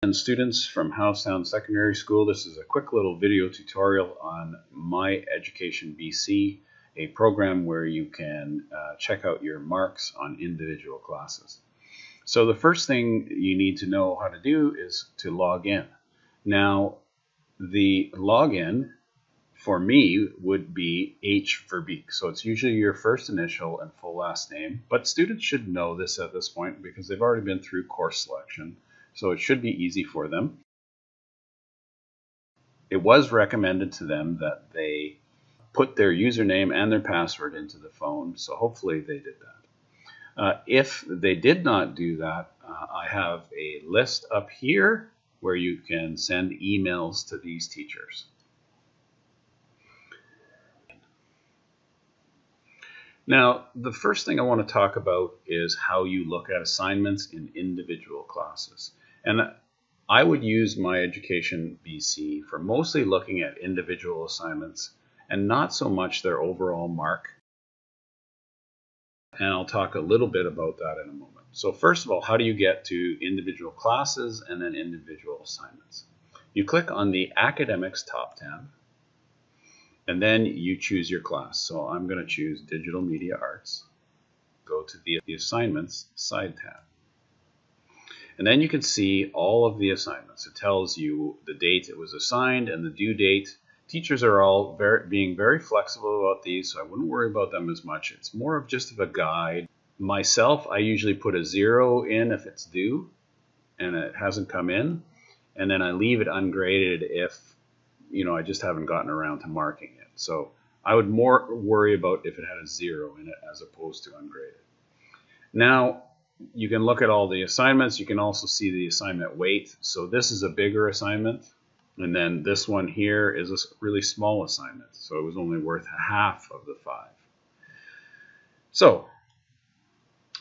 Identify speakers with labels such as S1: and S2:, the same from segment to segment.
S1: And students from Housetown Secondary School, this is a quick little video tutorial on MyEdBC, a program where you can check out your marks on individual classes. So the first thing you need to know how to do is to log in. Now, the login for me would be H for Beak. So it's usually your first initial and full last name, but students should know this at this point because they've already been through course selection. So it should be easy for them. It was recommended to them that they put their username and their password into the phone, so hopefully they did that. If they did not do that, I have a list up here where you can send emails to these teachers. Now, the first thing I want to talk about is how you look at assignments in individual classes. And I would use MyEdBC for mostly looking at individual assignments and not so much their overall mark. And I'll talk a little bit about that in a moment. So first of all, how do you get to individual classes and then individual assignments? You click on the Academics top tab, and then you choose your class. So I'm going to choose Digital Media Arts. Go to the Assignments side tab. And then you can see all of the assignments. It tells you the date it was assigned and the due date. Teachers are all being very flexible about these, so I wouldn't worry about them as much. It's more of just of a guide. Myself, I usually put a 0 in if it's due and it hasn't come in. And then I leave it ungraded if I just haven't gotten around to marking it. So I would more worry about if it had a 0 in it as opposed to ungraded. Now, you can look at all the assignments. You can also see the assignment weight. So this is a bigger assignment. And then this one here is a really small assignment. So it was only worth half of the 5. So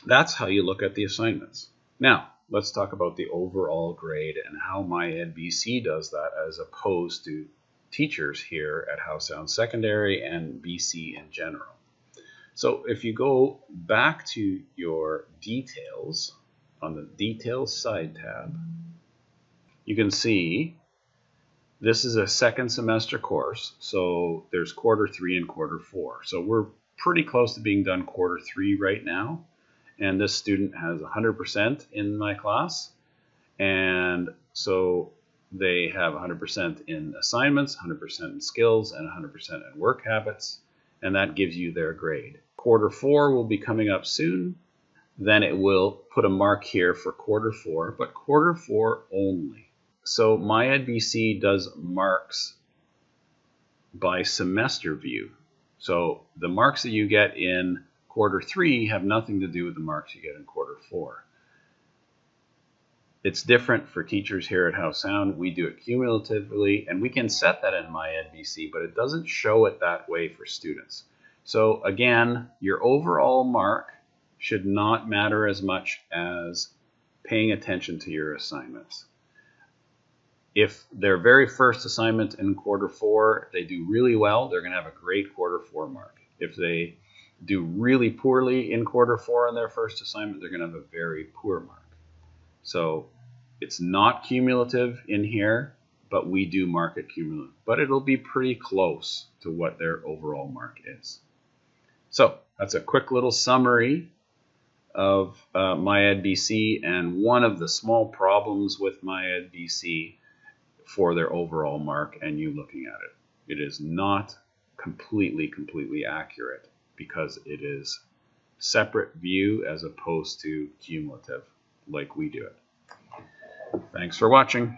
S1: that's how you look at the assignments. Now, let's talk about the overall grade and how MyEdBC does that as opposed to teachers here at Housetown Secondary and BC in general. So if you go back to your details on the Details side tab, you can see this is a second semester course. So there's quarter 3 and quarter 4. So we're pretty close to being done quarter 3 right now. And this student has 100% in my class. And so they have 100% in assignments, 100% in skills, and 100% in work habits. And that gives you their grade. Quarter 4 will be coming up soon. Then it will put a mark here for quarter 4, but quarter 4 only. So MyEdBC does marks by semester view. So the marks that you get in quarter 3 have nothing to do with the marks you get in quarter 4. It's different for teachers here at Housetown. We do it cumulatively, and we can set that in MyEdBC, but it doesn't show it that way for students. So again, your overall mark should not matter as much as paying attention to your assignments. If their very first assignment in quarter 4, they do really well, they're going to have a great quarter 4 mark. If they do really poorly in quarter 4 on their first assignment, they're going to have a very poor mark. So it's not cumulative in here, but we do mark it cumulative. But it'll be pretty close to what their overall mark is. So that's a quick little summary of MyEdBC and one of the small problems with MyEdBC for their overall mark and you looking at it. It is not completely accurate because it is separate view as opposed to cumulative like we do it. Thanks for watching.